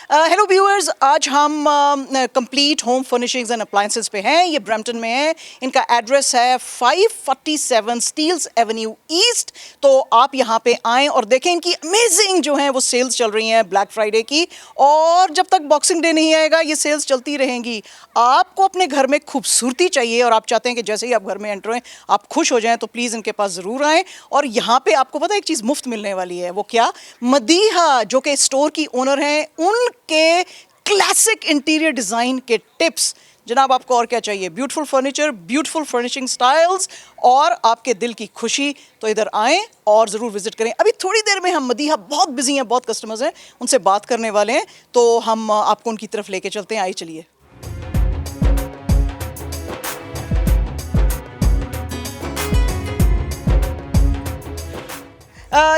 Hello viewers, आज हम complete home furnishings and appliances पे हैं। ये ब्रैम्पटन में है। इनका एड्रेस है 547 स्टील्स एवेन्यू ईस्ट। तो आप यहाँ पे आएँ और देखें इनकी अमेजिंग जो हैं वो सेल्स चल रही हैं ब्लैक फ्राइडे की। और जब तक बॉक्सिंग डे नहीं आएगा ये सेल्स चलती रहेंगी। आपको अपने घर में खूबसूरती चाहिए और आप चाहते हैं कि जैसे ही आप घर में एंटर हों आप खुश हो जाएं, तो प्लीज़ इनके पास ज़रूर आएँ। और यहाँ पे आपको पता है एक चीज़ मुफ्त मिलने वाली है, वो क्या? मदीहा जो कि स्टोर की ओनर हैं, उनके क्लासिक इंटीरियर डिज़ाइन के टिप्स। जनाब आपको और क्या चाहिए? Beautiful furniture, beautiful furnishing styles और आपके दिल की खुशी। तो इधर आएँ और ज़रूर विजिट करें। अभी थोड़ी देर में हम मदीहा बहुत बिजी हैं, बहुत कस्टमर्स हैं, उनसे बात करने वाले हैं, तो हम आपको उनकी तरफ लेके चलते हैं। आइए चलिए।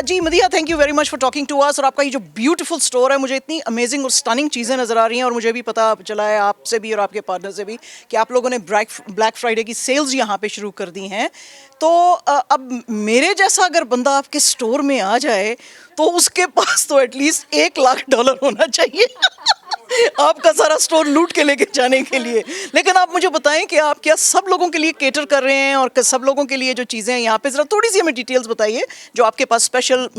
Ji Madiha, thank you very much for talking to us. और आपका ये जो ब्यूटीफुल स्टोर है, मुझे इतनी अमेजिंग और स्टनिंग चीज़ें नज़र आ रही हैं। और मुझे भी पता चला है आपसे भी और आपके पार्टनर से भी कि आप लोगों ने ब्लैक फ्राइडे की सेल्स यहाँ पे शुरू कर दी हैं। तो अब मेरे जैसा अगर बंदा आपके स्टोर में आ जाए तो उसके पास तो एटलीस्ट $1 लाख होना चाहिए आपका सारा स्टोर लूट के लेके जाने के लिए। लेकिन आप मुझे बताएं कि आप क्या सब लोगों के लिए केटर कर रहे हैं और सब लोगों के लिए जो चीज़ें हैं यहाँ पे, ज़रा थोड़ी सी हमें डिटेल्स बताइए जो आपके पास स्पेशल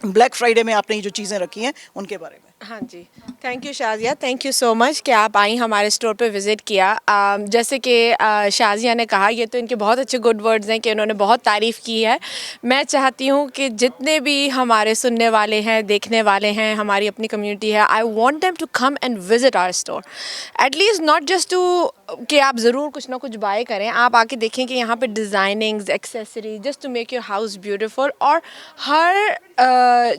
ब्लैक फ्राइडे में आपने ये जो चीज़ें रखी हैं उनके बारे में। हाँ जी, thank you Shazia, thank you so much कि आप आई हमारे स्टोर पे विज़िट किया। जैसे कि शाजिया ने कहा, ये तो इनके बहुत अच्छे गुड वर्ड्स हैं कि उन्होंने बहुत तारीफ़ की है। मैं चाहती हूँ कि जितने भी हमारे सुनने वाले हैं, देखने वाले हैं, हमारी अपनी कम्युनिटी है, I want them to come and visit our store. At least not just to कि आप ज़रूर कुछ ना कुछ बाय करें, आप आके देखें कि यहाँ पे designings, accessories just to make your house beautiful. और हर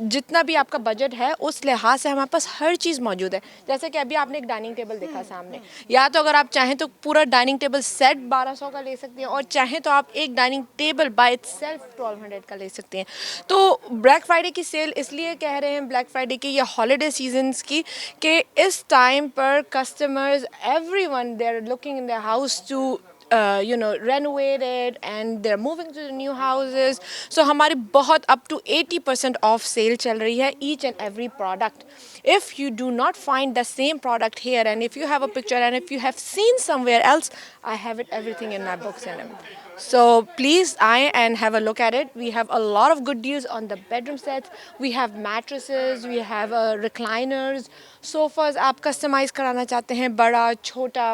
जितना भी आपका बजट है उस लिहाज से हमारे पास हर चीज़ मौजूद है। जैसे कि अभी आपने एक डाइनिंग टेबल देखा सामने, या तो अगर आप चाहें तो पूरा डाइनिंग टेबल सेट 1200 का ले सकती हैं, और चाहें तो आप एक डाइनिंग टेबल बाय इटसेल्फ 1200 का ले सकती हैं। तो ब्लैक फ्राइडे की सेल इसलिए कह रहे हैं ब्लैक फ्राइडे की या हॉलीडे सीजन्स की, कि इस टाइम पर customers everyone they are looking in their house to renovated and they're moving to the new houses. So हमारी बहुत up to 80% off sale चल रही है each and every product. If you do not find the same product here, and if you have a picture and if you have seen somewhere else, I have it everything in my books and everything. So please and have a look at it. We have a lot of good deals on the bedroom sets. We have mattresses, we have recliners, sofas आप customize कराना चाहते हैं, बड़ा छोटा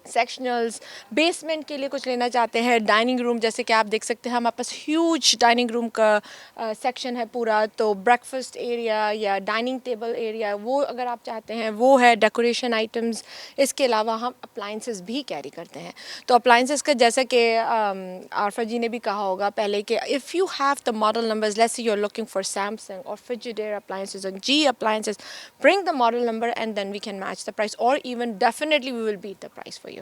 सेक्शनल्स, basement के लिए कुछ लेना चाहते हैं, डाइनिंग रूम जैसे कि आप देख सकते हैं हमारे पास ह्यूज डाइनिंग रूम का सेक्शन है पूरा। तो ब्रेकफास्ट एरिया या डाइनिंग टेबल एरिया वो अगर आप चाहते हैं वो है, डेकोरेशन आइटम्स। इसके अलावा हम अप्लाइंसेस भी कैरी करते हैं। तो अप्लाइंसेस का जैसा कि आरफा जी ने भी कहा होगा पहले कि if you have the model numbers, let's say you are looking for Samsung और फ्रिजिडेयर अप्लाइंसेस और G appliances, bring the model number and then we can match the price, और even definitely we will beat the price for you.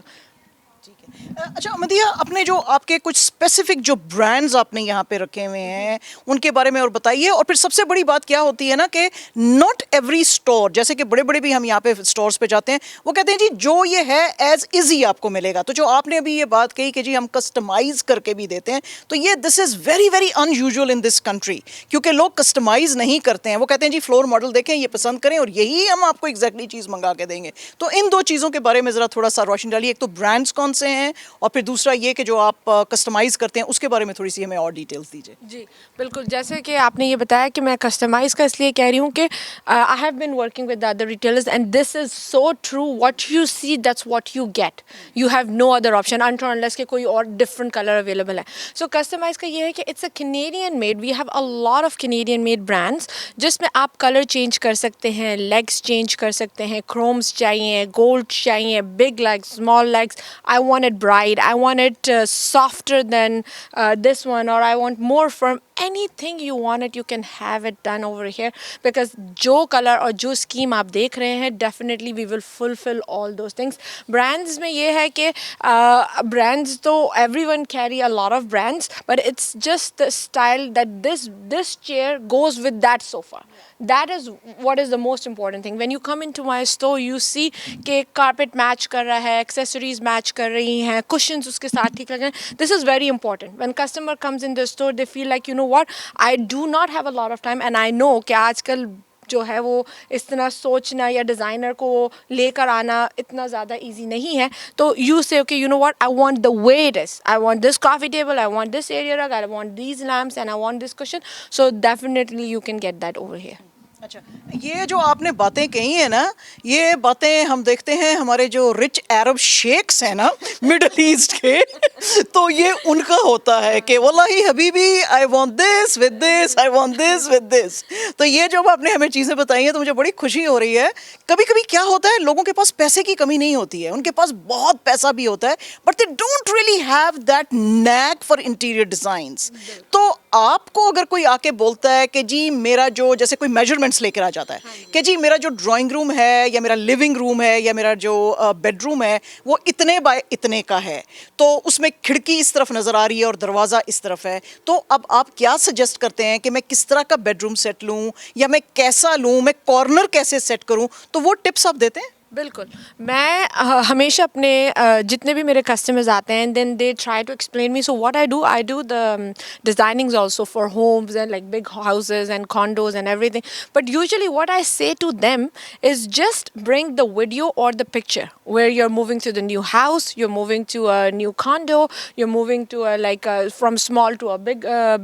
ठीक है। अच्छा मदीहा, अपने जो आपके कुछ स्पेसिफिक जो ब्रांड्स आपने यहाँ पे रखे हुए हैं उनके बारे में और बताइए। और फिर सबसे बड़ी बात क्या होती है ना कि नॉट एवरी स्टोर, जैसे कि बड़े बड़े भी हम यहाँ पे स्टोर्स पे जाते हैं, वो कहते हैं जी जो ये है एज इज ही आपको मिलेगा। तो जो आपने अभी ये बात कही कि जी हम कस्टमाइज करके भी देते हैं, तो ये this is very very unusual in this country, क्योंकि लोग कस्टमाइज नहीं करते हैं। वो कहते हैं जी फ्लोर मॉडल देखें, ये पसंद करें और यही हम आपको एग्जैक्टली चीज़ मंगा के देंगे। तो इन दो चीज़ों के बारे में ज़रा थोड़ा सा रोशनी डालिए। एक तो ब्रांड्स कौन से हैं और फिर दूसरा ये कि जो आप कस्टमाइज करते हैं उसके बारे में थोड़ी सी हमें और डिटेल्स दीजिए। जी बिल्कुल, जैसे कि आपने ये बताया कि मैं कस्टमाइज का इसलिए कह रही हूँ कि I have been working with other retailers and this is so true, what you see that's what you get, you have no other option until unless कि कोई और डिफरेंट कलर अवेलेबल है। सो कस्टमाइज का ये है कि it's a Canadian made, we have a lot of Canadian made brands जिसमें आप कलर चेंज कर सकते हैं, लेग्स चेंज कर सकते हैं, क्रोम्स चाहिए, गोल्ड चाहिए, big legs, small legs, I want it bright, I want it softer than this one, or I want more firm. Anything you want it, you can have it done over here, because जो color और जो scheme आप देख रहे हैं definitely we will fulfill all those things. Brands में ये है कि brands तो everyone carry a lot of brands, but it's just the style that this chair goes with that sofa. That is what is the most important thing. When you come into my store, you see कि carpet match कर रहा है, accessories match कर रही हैं, cushions उसके साथ ठीक लग रहे हैं. This is very important. When customer comes in the store, they feel like, you know what, I do not have a lot of time, and I know कि आजकल जो है वो इस तरह सोचना या डिज़ाइनर को लेकर आना इतना ज़्यादा इजी नहीं है. तो you say okay you know what I want the way it is, I want this coffee table, I want this area rug, I want these lamps and I want this cushion. So definitely you can get that over here. अच्छा, ये जो आपने बातें कही है ना, ये बातें हम देखते हैं हमारे जो रिच अरब शेख्स हैं ना मिडल ईस्ट के, तो ये उनका होता है कि वल्लाही हबीबी I want this with this, I want this with this. तो ये जो आपने हमें चीज़ें बताई हैं तो मुझे बड़ी खुशी हो रही है. कभी कभी क्या होता है, लोगों के पास पैसे की कमी नहीं होती है, उनके पास बहुत पैसा भी होता है, but they don't really have that knack for interior designs. तो आपको अगर कोई आके बोलता है कि जी मेरा जो, जैसे कोई मेजरमेंट्स लेकर आ जाता है कि जी मेरा जो ड्राइंग रूम है या मेरा लिविंग रूम है या मेरा जो बेडरूम है वो इतने बाय इतने का है, तो उसमें खिड़की इस तरफ नज़र आ रही है और दरवाज़ा इस तरफ है, तो अब आप क्या सजेस्ट करते हैं कि मैं किस तरह का बेडरूम सेट लूँ या मैं कैसा लूँ, मैं कॉर्नर कैसे सेट करूँ, तो वो टिप्स आप देते हैं? बिल्कुल. मैं हमेशा अपने जितने भी मेरे कस्टमर्स आते हैं then they try to explain me. So what I do the designings also for homes and like big houses and condos and everything. But usually what I say to them is just bring the video or the picture where you're moving to the new house, you're moving to a new condo, you're moving to from small to a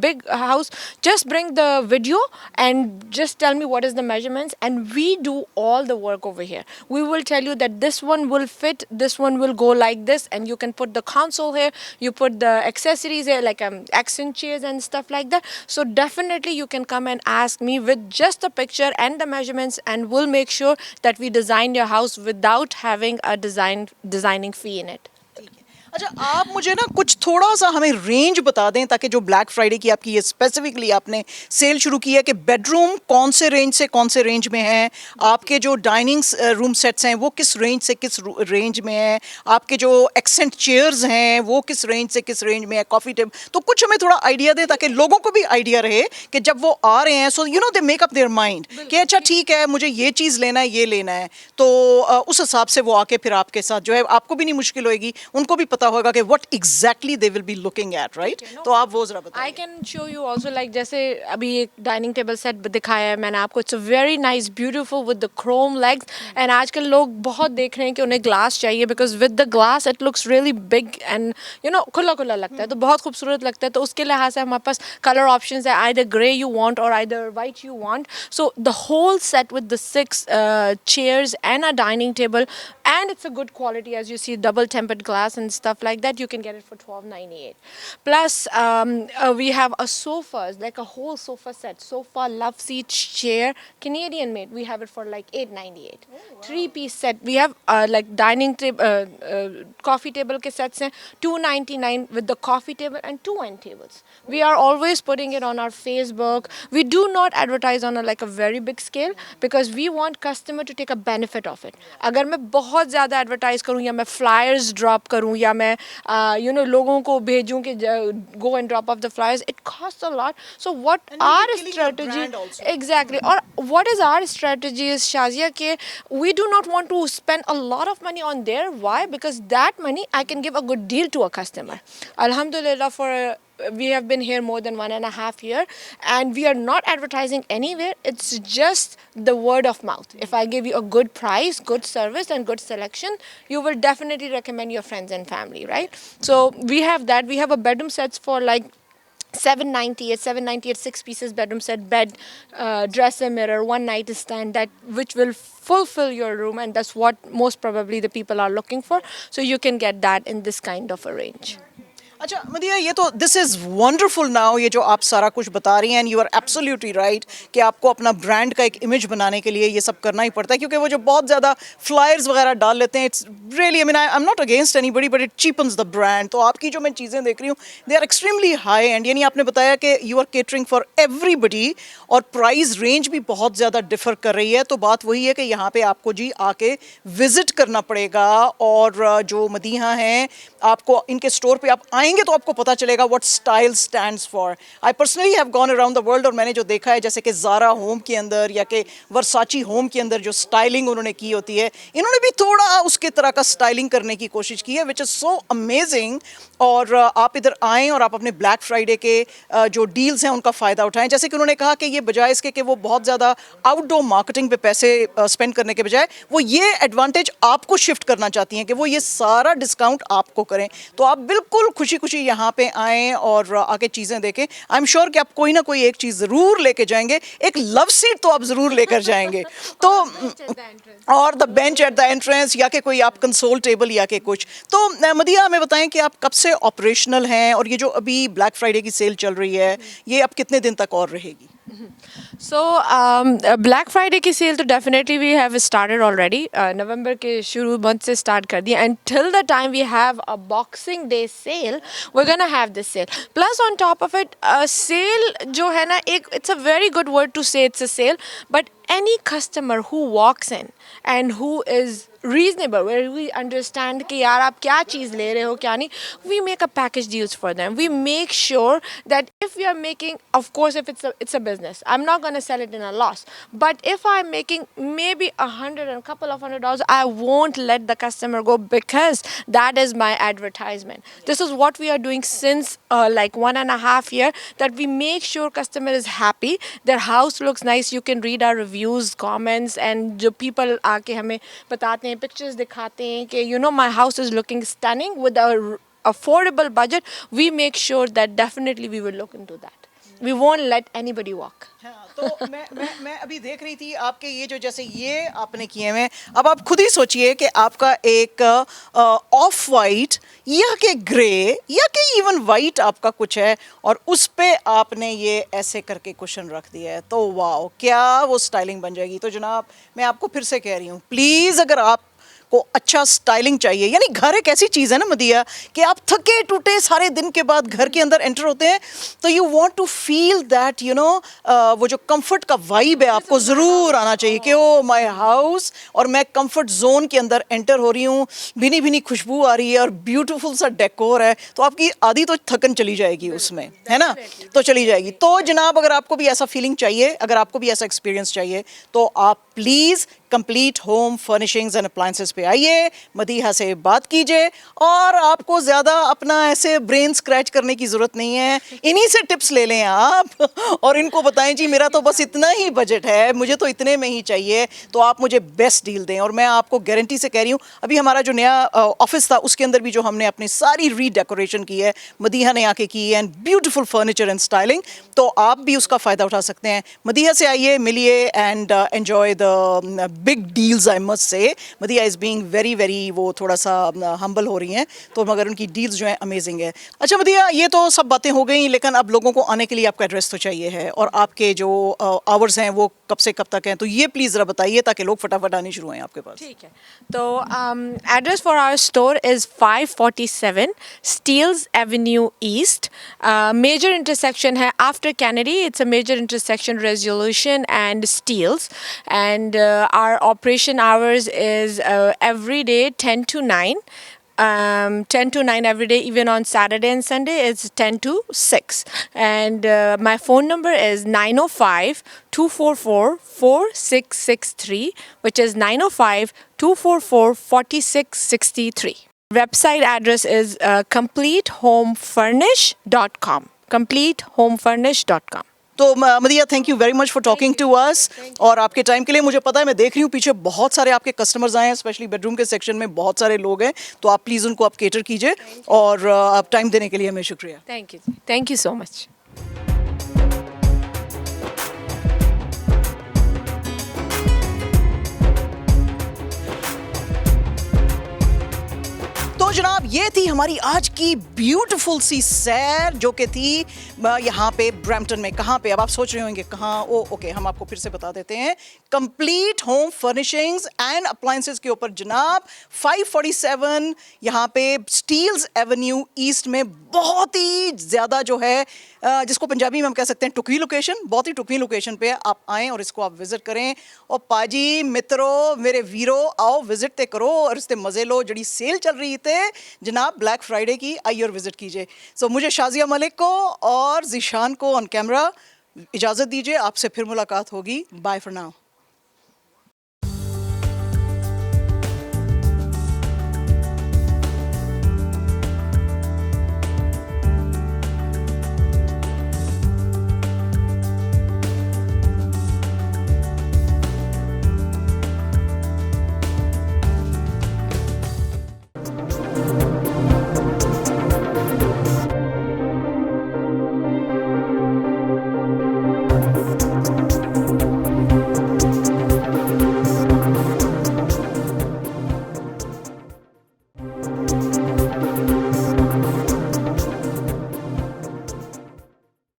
big house. Just bring the video and just tell me what is the measurements, and we do all the work over here. We will tell you that this one will fit, this one will go like this, and you can put the console here, you put the accessories here like accent chairs and stuff like that. So definitely you can come and ask me with just the picture and the measurements, and we'll make sure that we design your house without having a designing fee in it. अच्छा, आप मुझे ना कुछ थोड़ा सा हमें range बता दें ताकि जो ब्लैक फ्राइडे की आपकी ये स्पेसिफिकली आपने सेल शुरू की है कि बेडरूम कौन से रेंज से कौन से रेंज में है, आपके जो डाइनिंग रूम सेट्स हैं वो किस रेंज से किस रेंज में है, आपके जो एक्सेंट चेयर्स हैं वो किस रेंज से किस रेंज में है, कॉफ़ी टेबल, तो कुछ हमें थोड़ा आइडिया दें ताकि लोगों को भी आइडिया रहे कि जब वो आ रहे हैं so you know they make up their mind कि अच्छा ठीक है मुझे ये चीज़ लेना है, ये लेना है, तो उस हिसाब से वो आके फिर आपके साथ जो है आपको भी नहीं मुश्किल होएगी, उनको भी पता होगा कि what exactly they will be looking at, right? तो आप वो जरा बताइए. I can show you also like जैसे अभी एक डाइनिंग टेबल सेट दिखाया है मैंने आपको. It's very nice beautiful with the Chrome legs, and आजकल लोग बहुत देख रहे हैं कि उन्हें ग्लास चाहिए because with the glass it looks really big and you know खुला खुला लगता है, तो बहुत खूबसूरत लगता है. तो उसके लिहाज से हमारे पास कलर ऑप्शंस है, आइदर ग्रे यू वांट और either white you want. So the whole set with the 6 chairs and a dining table, and it's a good quality as you see, double tempered glass and stuff like that. You can get it for $12.98. Plus we have a sofas, like a whole sofa set, sofa, love seat, chair, Canadian made. We have it for like $8.98. Oh, wow. 3-piece set. We have like dining table, coffee table ke sets hain $2.99 with the coffee table and 2 end tables. We are always putting it on our Facebook. We do not advertise on like a very big scale because we want customer to take a benefit of it. अगर मैं बहुत ज़्यादा advertise करूँ या मैं flyers drop करूँ या मैं you know लोगों को भेजूँ कि go and drop off the flyers, it costs a lot. So what our strategy exactly, or what is our strategy is Shazia ke we do not want to spend a lot of money on there. Why? Because that money I can give a good deal to a customer. Alhamdulillah, for we have been here more than 1.5 years and we are not advertising anywhere. It's just the word of mouth. If I give you a good price, good service and good selection, you will definitely recommend your friends and family, right? So we have that. We have a bedroom sets for like $798 6 pieces bedroom set, bed, dresser, mirror, one night stand, that which will fulfill your room, and that's what most probably the people are looking for. So you can get that in this kind of a range. अच्छा मदिया, ये तो this is wonderful now, ये जो आप सारा कुछ बता रही हैं, and you are absolutely right कि आपको अपना ब्रांड का एक इमेज बनाने के लिए ये सब करना ही पड़ता है, क्योंकि वो जो बहुत ज़्यादा फ्लायर्स वगैरह डाल लेते हैं, it's really I mean I am not against anybody but it cheapens the brand. तो आपकी जो मैं चीज़ें देख रही हूँ they are extremely high end, यानी आपने बताया कि you are catering for everybody और प्राइस रेंज भी बहुत ज़्यादा डिफ़र कर रही है. तो बात वही है कि यहाँ पे आपको जी आके विज़िट करना पड़ेगा, और जो मदीहा हैं आपको इनके स्टोर पे आप आएँ आएंगे तो आपको पता चलेगा what style stands for. I personally have gone around the world और मैंने जो देखा है जैसे कि ज़ारा होम के अंदर या कि वर्साची होम के अंदर जो स्टाइलिंग उन्होंने की होती है, इन्होंने भी थोड़ा उसके तरह का स्टाइलिंग करने की कोशिश की है, विच इज़ सो अमेजिंग. और आप इधर आएँ और आप अपने ब्लैक फ्राइडे के जो डील्स हैं उनका फ़ायदा उठाएं. जैसे कि उन्होंने कहा कि ये बजाय इसके कि वो बहुत ज़्यादा आउटडोर मार्केटिंग पे पैसे स्पेंड करने के बजाय वो ये एडवांटेज आपको शिफ्ट करना चाहती हैं कि वो ये सारा डिस्काउंट आपको करें. तो आप बिल्कुल खुशी खुशी यहाँ पे आएँ और आके चीज़ें देखें. आई एम श्योर कि आप कोई ना कोई एक चीज़ ज़रूर लेके जाएंगे. एक लव सीट तो आप ज़रूर लेकर जाएंगे. तो और the bench at the entrance या कि कोई आप कंसोल टेबल या कि कुछ. तो मदिया हमें बताएं कि आप कब से ऑपरेशनल हैं और ये जो अभी ब्लैक फ्राइडे की सेल चल रही है ये अब कितने दिन तक और रहेगी? So Black Friday की सेल तो definitely we have started already. नवंबर के शुरू मंथ से स्टार्ट कर दिया and till the time we have a Boxing Day sale, we're gonna have this sale. Plus on top of it, sale जो है ना एक it's a very good word to say it's a sale, but any customer who walks in and who is reasonable, where we understand कि यार आप क्या चीज़ ले रहे हो क्या नहीं, we make a package deals for them. We make sure that if we are making, of course if it's a business, I'm not going to sell it in a loss, but if I'm making maybe $100 and a couple of $100, I won't let the customer go because that is my advertisement. This is what we are doing since like 1.5 years, that we make sure customer is happy, their house looks nice. You can read our reviews, comments, and जो people आके हमें बताते हैं, pictures दिखाते हैं कि you know my house is looking stunning with a affordable budget. We make sure that definitely we will look into that. We won't let anybody walk. हाँ, तो मैं अभी देख रही थी आपके ये जो जैसे ये आपने किए हुए. अब आप खुद ही सोचिए कि आपका एक ऑफ वाइट या कि ग्रे या कि इवन वाइट आपका कुछ है और उस पे आपने ये ऐसे करके कुशन रख दिया है, तो वाह क्या वो स्टाइलिंग बन जाएगी. तो जनाब मैं आपको फिर से कह रही हूँ, प्लीज़ अगर आप को अच्छा स्टाइलिंग चाहिए, यानी घर एक ऐसी चीज़ है ना मदिया कि आप थके टूटे सारे दिन के बाद घर के अंदर एंटर होते हैं तो you want to feel that you know वो जो कंफर्ट का वाइब है आपको ज़रूर आना चाहिए कि ओ माय हाउस और मैं कंफर्ट जोन के अंदर एंटर हो रही हूँ, भीनी भीनी खुशबू आ रही है और ब्यूटीफुल सा डेकोर है, तो आपकी आधी तो थकन चली जाएगी उसमें, है ना, तो चली जाएगी. तो जनाब अगर आपको भी ऐसा फीलिंग चाहिए, अगर आपको भी ऐसा एक्सपीरियंस चाहिए तो आप please complete home furnishings and appliances पे आइए, मदीहा से बात कीजिए और आपको ज़्यादा अपना ऐसे ब्रेन स्क्रैच करने की ज़रूरत नहीं है. इन्हीं से टिप्स ले लें आप और इनको बताएं जी मेरा तो बस इतना ही बजट है, मुझे तो इतने में ही चाहिए, तो आप मुझे बेस्ट डील दें. और मैं आपको गारंटी से कह रही हूँ, अभी हमारा जो नया ऑफिस था उसके अंदर भी जो हमने अपनी सारी रीडेकोरेशन की है मदीहा ने आके की है and beautiful furniture and styling, तो आप भी उसका फ़ायदा उठा सकते हैं. मदीहा से आइए, मिलिए and enjoy the big deals. I must say Madiha is being very very वो थोड़ा सा हम्बल हो रही हैं, तो मगर उनकी डील्स जो हैं अमेजिंग है. अच्छा मदीहा, ये तो सब बातें हो गई, लेकिन अब लोगों को आने के लिए आपका एड्रेस तो चाहिए है और आपके जो आवर्स हैं वो कब से कब तक हैं, तो ये प्लीज़ ज़रा बताइए ताकि लोग फटाफट आने शुरू हैं आपके पास. ठीक है, तो address for our store is 547 Steeles avenue east. Major intersection है after Kennedy. It's a major intersection resolution and Steeles, and our operation hours is every day 10 to 9. 10 to 9 every day, even on Saturday and Sunday it's 10 to 6. And my phone number is 905-244-4663, which is 905-244-4663. Website address is completehomefurnish.com. completehomefurnish.com. तो Madiha, thank you very much for talking to us और आपके time के लिए. मुझे पता है, मैं देख रही हूँ पीछे बहुत सारे आपके कस्टमर्स आए हैं, स्पेशली बेडरूम के सेक्शन में बहुत सारे लोग हैं, तो आप प्लीज़ उनको आप केटर कीजिए और आप टाइम देने के लिए हमें शुक्रिया. Thank you so much. तो जनाब ये थी हमारी आज की ब्यूटीफुल सी सैर जो कि थी यहाँ पे ब्रैम्पटन में. कहाँ पे, अब आप सोच रहे होंगे कहाँ. ओके, हम आपको फिर से बता देते हैं. Complete home furnishings and appliances के ऊपर जनाब 547 यहाँ पे स्टील्स एवेन्यू ईस्ट में बहुत ही ज़्यादा जो है जिसको पंजाबी में हम कह सकते हैं टुकवी लोकेशन, बहुत ही टुकवी लोकेशन पे आप आएँ और इसको आप विज़िट करें. और पाजी मित्रों मेरे वीरो आओ विज़िट ते करो और इससे मज़े लो. जड़ी सेल चल रही थे जनाब ब्लैक फ्राइडे की, आइए और विजिट कीजिए। सो मुझे शाजिया मलिक को और ज़ीशान को ऑन कैमरा इजाज़त दीजिए, आपसे फिर मुलाकात होगी। Bye for now.